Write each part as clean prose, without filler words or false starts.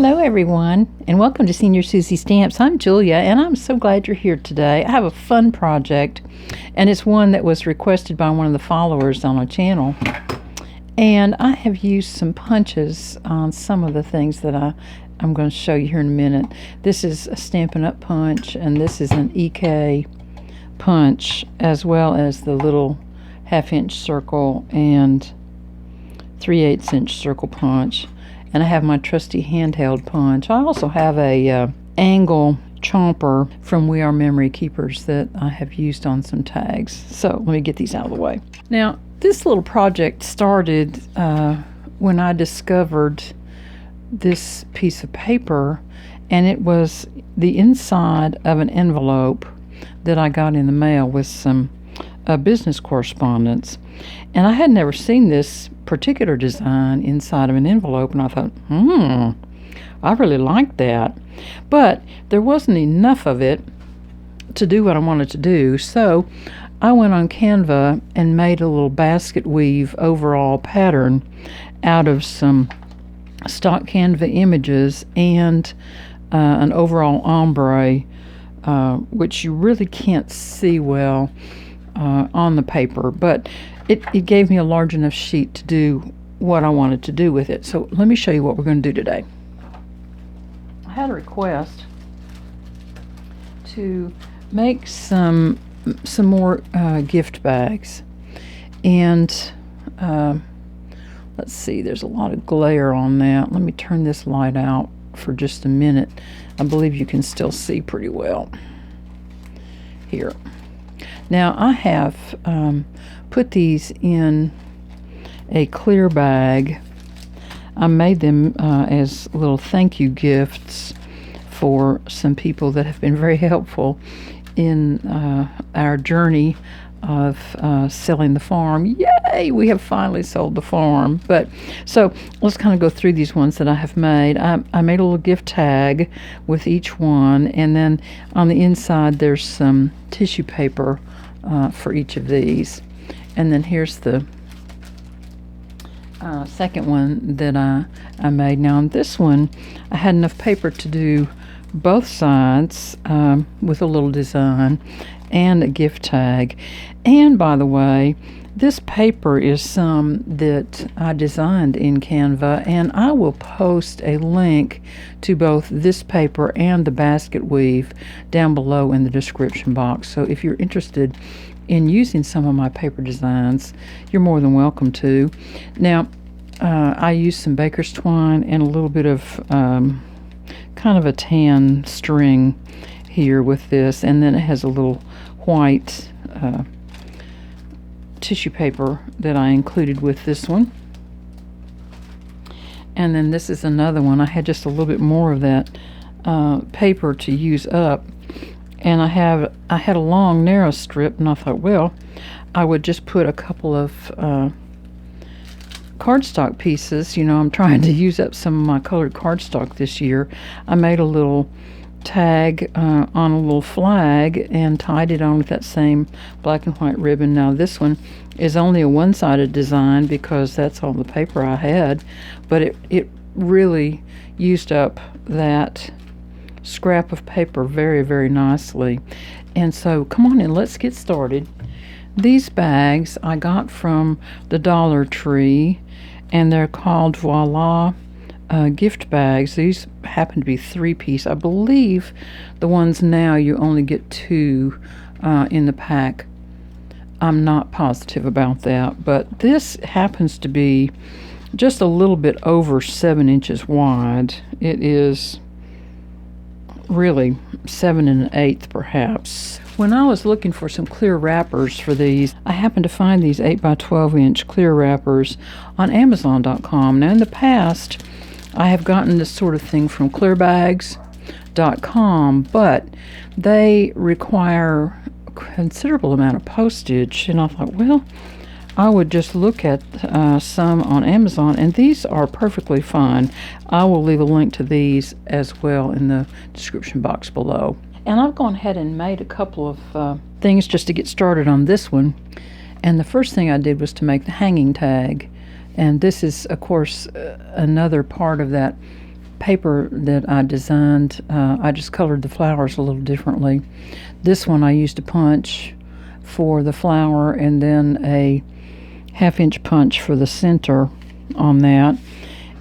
Hello everyone, and welcome to Senior Susie Stamps. I'm Julia, and I'm so glad you're here today. I have a fun project, and it's one that was requested by one of the followers on our channel. And I have used some punches on some of the things that I'm going to show you here in a minute. This is a Stampin' Up! Punch, and this is an EK punch, as well as the little 1/2 inch circle and 3/8 inch circle punch. And I have my trusty handheld punch. I also have a angle chomper from We Are Memory Keepers that I have used on some tags. So let me get these out of the way. Now, this little project started when I discovered this piece of paper, and it was the inside of an envelope that I got in the mail with some business correspondence. And I had never seen this particular design inside of an envelope, and I thought, I really like that. But there wasn't enough of it to do what I wanted to do, so I went on Canva and made a little basket weave overall pattern out of some stock Canva images and an overall ombre, which you really can't see well on the paper, but it gave me a large enough sheet to do what I wanted to do with it. So let me show you what we're going to do today. I had a request to make some more gift bags, and let's see, there's a lot of glare on that. Let me turn this light out for just a minute. I believe you can still see pretty well here. Now I have put these in a clear bag. I made them as little thank you gifts for some people that have been very helpful in our journey of selling the farm. Yay! We have finally sold the farm. But so let's kind of go through these ones that I have made. I made a little gift tag with each one, and then on the inside there's some tissue paper for each of these. And then here's the second one that I made. Now on this one I had enough paper to do both sides with a little design and a gift tag. And by the way, this paper is some that I designed in Canva, and I will post a link to both this paper and the basket weave down below in the description box. So if you're interested in using some of my paper designs, you're more than welcome to. Now, I used some baker's twine and a little bit of kind of a tan string here with this, and then it has a little white tissue paper that I included with this one. And then this is another one. I had just a little bit more of that paper to use up, and I had a long narrow strip, and I thought, well, I would just put a couple of cardstock pieces. You know, I'm trying to use up some of my colored cardstock this year. I made a little tag on a little flag and tied it on with that same black and white ribbon. Now this one is only a one-sided design because that's all the paper I had, but it really used up that scrap of paper very, very nicely. And so come on in, let's get started. These bags I got from the Dollar Tree, and they're called Voila gift bags. These happen to be 3-piece. I believe the ones now you only get 2 in the pack. I'm not positive about that, but this happens to be just a little bit over 7 inches wide. It is really 7 1/8 perhaps. When I was looking for some clear wrappers for these, I happened to find these 8 by 12 inch clear wrappers on Amazon.com. Now in the past, I have gotten this sort of thing from clearbags.com, but they require a considerable amount of postage, and I thought, well, I would just look at some on Amazon, and these are perfectly fine. I will leave a link to these as well in the description box below. And I've gone ahead and made a couple of things just to get started on this one. And the first thing I did was to make the hanging tag. And this is, of course, another part of that paper that I designed, I just colored the flowers a little differently. This one I used a punch for the flower and then a 1/2-inch punch for the center on that.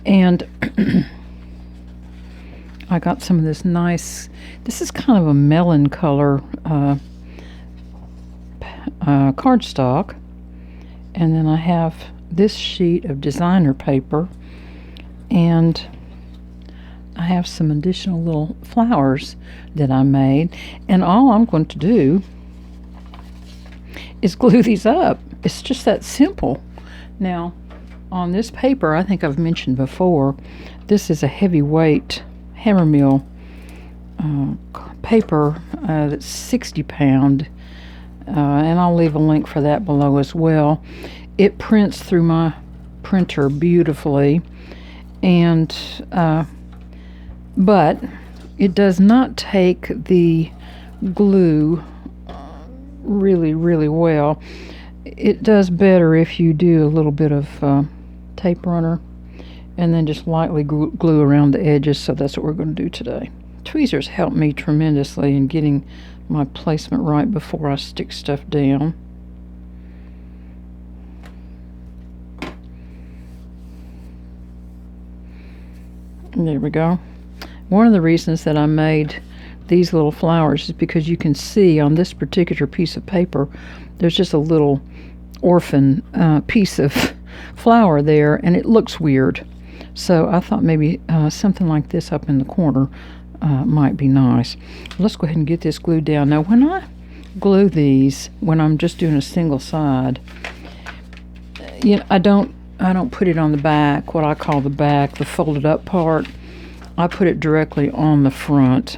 And I got some of this nice, this is kind of a melon color cardstock. And then I have this sheet of designer paper, and I have some additional little flowers that I made, and all I'm going to do is glue these up. It's just that simple. Now, on this paper, I think I've mentioned before, this is a heavyweight Hammermill paper that's 60 pound, and I'll leave a link for that below as well. It prints through my printer beautifully, and but it does not take the glue really well. It does better if you do a little bit of tape runner and then just lightly glue around the edges, so that's what we're going to do today. Tweezers help me tremendously in getting my placement right before I stick stuff down. There we go. One of the reasons that I made these little flowers is because you can see on this particular piece of paper there's just a little orphan piece of flower there, and it looks weird. So I thought maybe something like this up in the corner might be nice. Let's go ahead and get this glued down. Now when I glue these, when I'm just doing a single side, you know, I don't put it on the back, what I call the back, the folded up part. I put it directly on the front.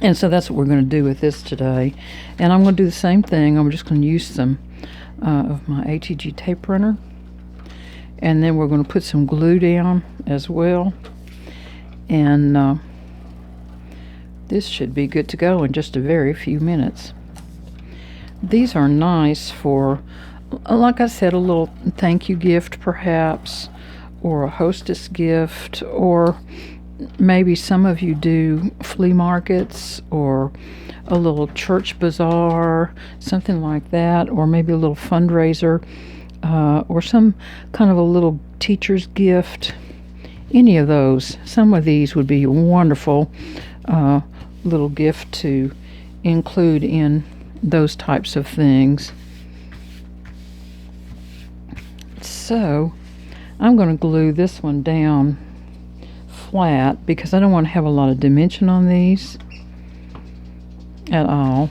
And so that's what we're going to do with this today. And I'm going to do the same thing. I'm just going to use some of my ATG tape runner. And then we're going to put some glue down as well. And this should be good to go in just a very few minutes. These are nice for, like I said, a little thank you gift perhaps, or a hostess gift, or maybe some of you do flea markets or a little church bazaar, something like that, or maybe a little fundraiser, or some kind of a little teacher's gift. Any of those. Some of these would be a wonderful little gift to include in those types of things. So I'm going to glue this one down flat because I don't want to have a lot of dimension on these at all.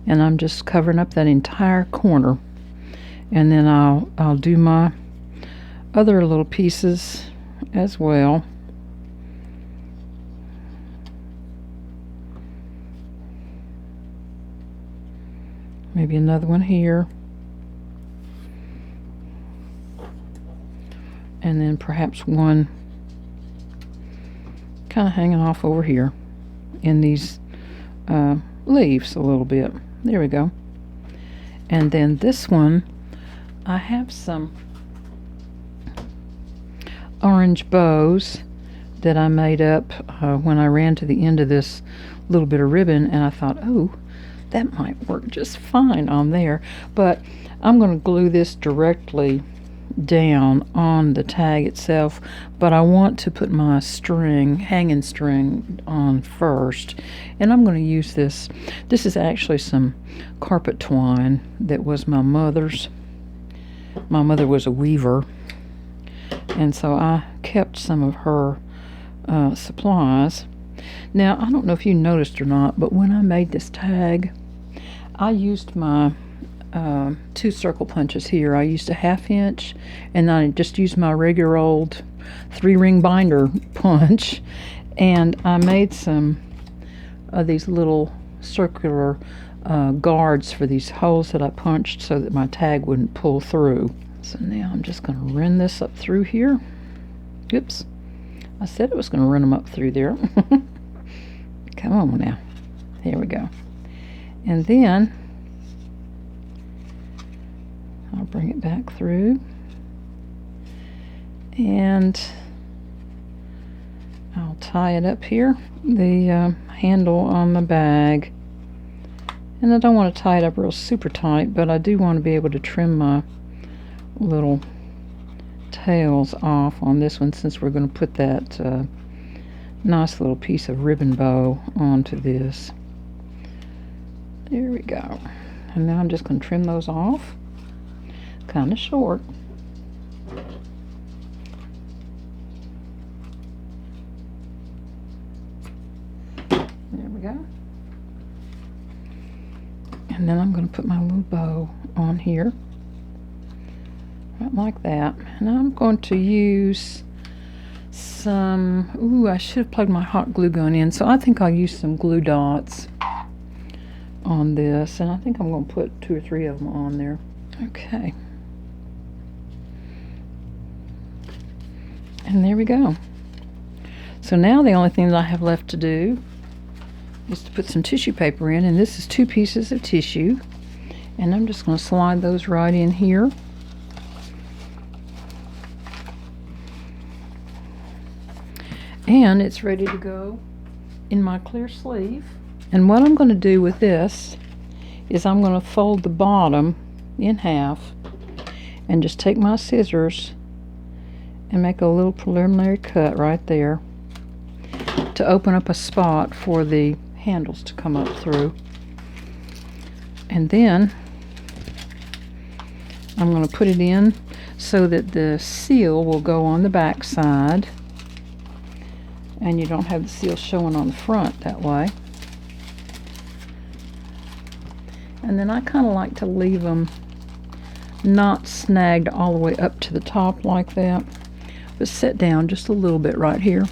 And I'm just covering up that entire corner. And then I'll do my other little pieces as well. Maybe another one here. And then perhaps one kind of hanging off over here in these leaves a little bit. There we go. And then this one, I have some orange bows that I made up when I ran to the end of this little bit of ribbon, and I thought, oh, that might work just fine on there. But I'm going to glue this directly down on the tag itself, but I want to put my string, hanging string, on first. And I'm going to use this. This is actually some carpet twine that was my mother's. My mother was a weaver, and so I kept some of her supplies. Now, I don't know if you noticed or not, but when I made this tag, I used my 2 circle punches here. I used a 1/2 inch, and I just used my regular old 3-ring binder punch, and I made some of these little circular guards for these holes that I punched so that my tag wouldn't pull through. So now I'm just going to run this up through here. Oops, I said it was going to run them up through there. Come on now. Here we go. And then I'll bring it back through. And I'll tie it up here, the handle on the bag. And I don't want to tie it up real super tight, but I do want to be able to trim my little tails off on this one, since we're going to put that nice little piece of ribbon bow onto this. There we go. And now I'm just going to trim those off, kind of short. There we go. And then I'm going to put my little bow on here, right like that. And I'm going to use some, I should have plugged my hot glue gun in, so I think I'll use some glue dots on this, and I think I'm going to put 2 or 3 of them on there. Okay. And there we go. So now the only thing that I have left to do is to put some tissue paper in, and this is 2 pieces of tissue, and I'm just going to slide those right in here. And it's ready to go in my clear sleeve. And what I'm going to do with this is I'm going to fold the bottom in half and just take my scissors and make a little preliminary cut right there to open up a spot for the handles to come up through. And then I'm going to put it in so that the seal will go on the back side, and you don't have the seal showing on the front that way. And then I kind of like to leave them not snagged all the way up to the top like that, but set down just a little bit right here.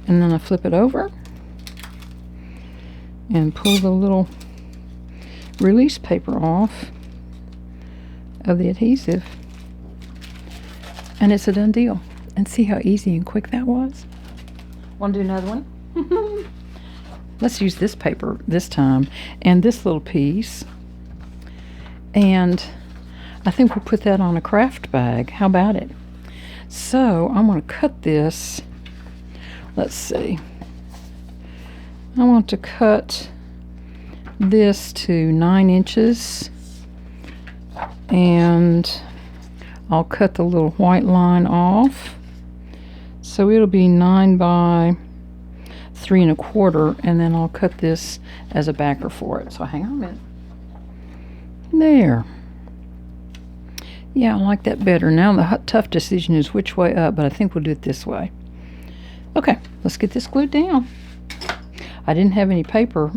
And then I flip it over and pull the little release paper off of the adhesive, and it's a done deal. And see how easy and quick that was? Want to do another one? Let's use this paper this time, and this little piece, and I think we'll put that on a craft bag. How about it? So I'm going to cut this. Let's see. I want to cut this to 9 inches, and I'll cut the little white line off. So it'll be 9 by 3 1/4, and then I'll cut this as a backer for it. So hang on a minute. There. Yeah, I like that better. Now the tough decision is which way up, but I think we'll do it this way. Okay, let's get this glued down. I didn't have any paper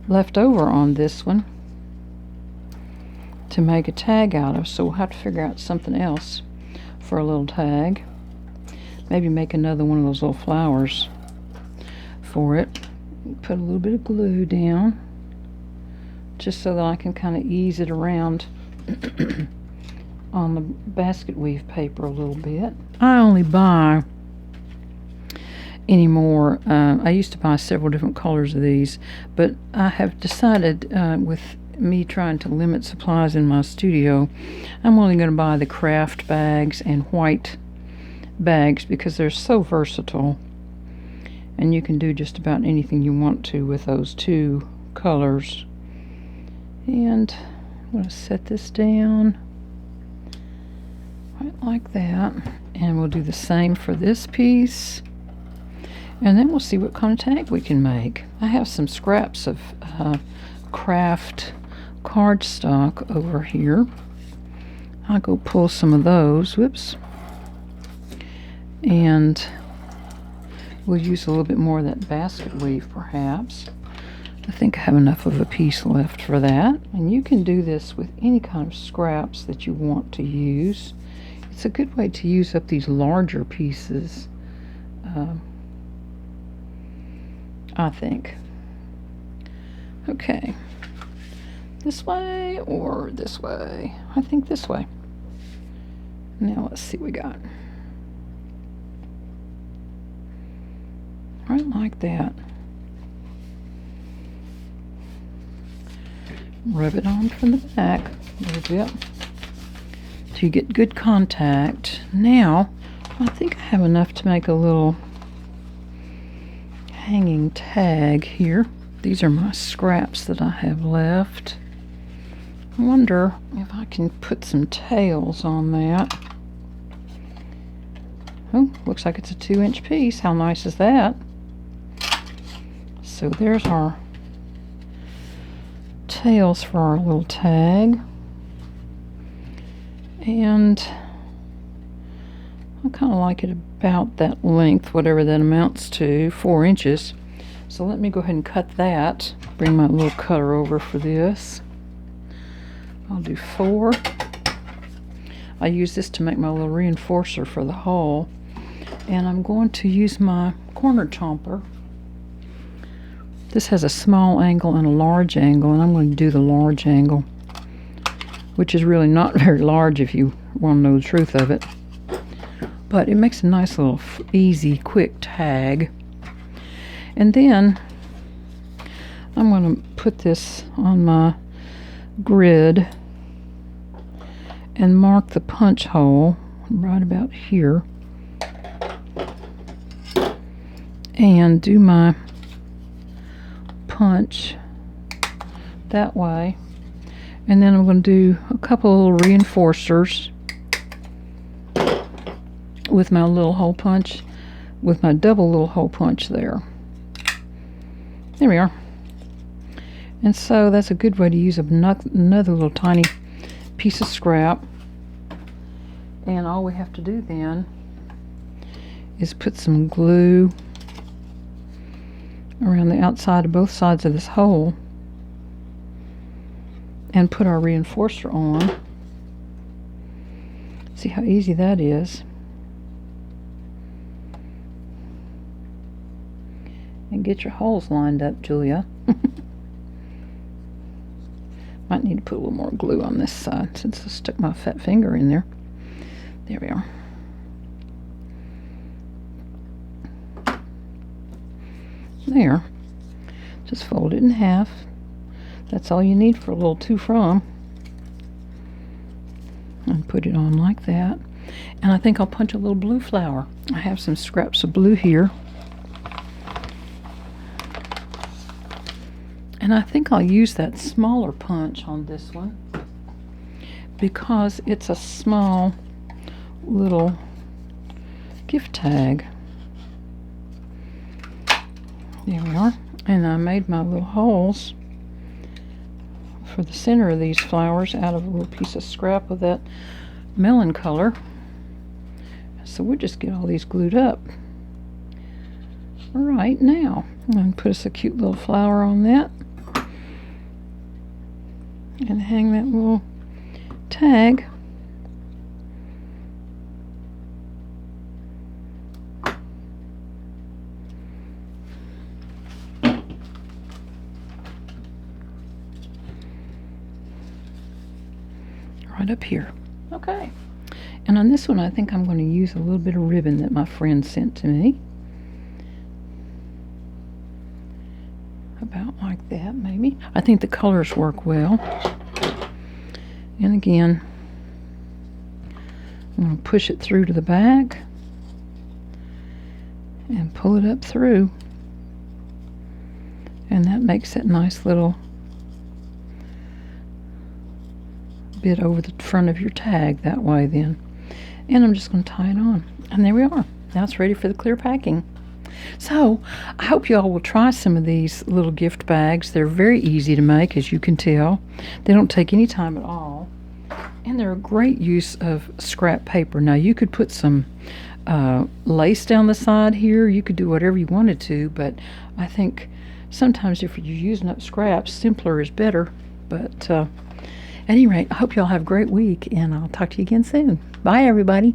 left over on this one to make a tag out of, so we'll have to figure out something else for a little tag. Maybe make another one of those little flowers for it. Put a little bit of glue down just so that I can kind of ease it around on the basket weave paper a little bit. I only buy anymore. I used to buy several different colors of these, but I have decided with me trying to limit supplies in my studio, I'm only going to buy the craft bags and white bags because they're so versatile, and you can do just about anything you want to with those 2 colors. And I'm going to set this down right like that, and we'll do the same for this piece, and then we'll see what kind of tag we can make. I have some scraps of craft cardstock over here. I'll go pull some of those. Whoops. And we'll use a little bit more of that basket weave perhaps. I think I have enough of a piece left for that. And you can do this with any kind of scraps that you want to use. It's a good way to use up these larger pieces, I think. Okay. This way or this way? I think this way. Now let's see what we got. Right like that. Rub it on from the back a little bit. So you get good contact. Now, I think I have enough to make a little hanging tag here. These are my scraps that I have left. I wonder if I can put some tails on that. Oh, looks like it's a 2-inch piece. How nice is that? So there's our tails for our little tag. And I kind of like it about that length, whatever that amounts to, 4 inches. So let me go ahead and cut that. Bring my little cutter over for this. I'll do 4. I use this to make my little reinforcer for the hole. And I'm going to use my corner chomper. This has a small angle and a large angle, and I'm going to do the large angle, which is really not very large if you want to know the truth of it. But it makes a nice little easy, quick tag. And then I'm going to put this on my grid and mark the punch hole right about here. And do my punch that way. And then I'm going to do a couple of little reinforcers with my little hole punch, with my double little hole punch there. There we are. And so that's a good way to use another little tiny piece of scrap. And all we have to do then is put some glue around the outside of both sides of this hole and put our reinforcer on. See how easy that is. And get your holes lined up, Julia. Might need to put a little more glue on this side since I stuck my fat finger in there. There we are. There. Just fold it in half. That's all you need for a little to from. And put it on like that. And I think I'll punch a little blue flower. I have some scraps of blue here. And I think I'll use that smaller punch on this one because it's a small little gift tag. There we are. And I made my little holes for the center of these flowers out of a little piece of scrap of that melon color. So we'll just get all these glued up. All right, now I'm going to put us a cute little flower on that and hang that little tag. Right up here. Okay. And on this one, I think I'm going to use a little bit of ribbon that my friend sent to me. About like that, maybe. I think the colors work well. And again, I'm going to push it through to the back and pull it up through. And that makes that nice little bit over the front of your tag that way then. And I'm just going to tie it on. And there we are. Now it's ready for the clear packing. So I hope you all will try some of these little gift bags. They're very easy to make, as you can tell. They don't take any time at all. And they're a great use of scrap paper. Now you could put some lace down the side here. You could do whatever you wanted to, but I think sometimes if you're using up scraps, simpler is better. But at any rate, I hope you all have a great week, and I'll talk to you again soon. Bye, everybody.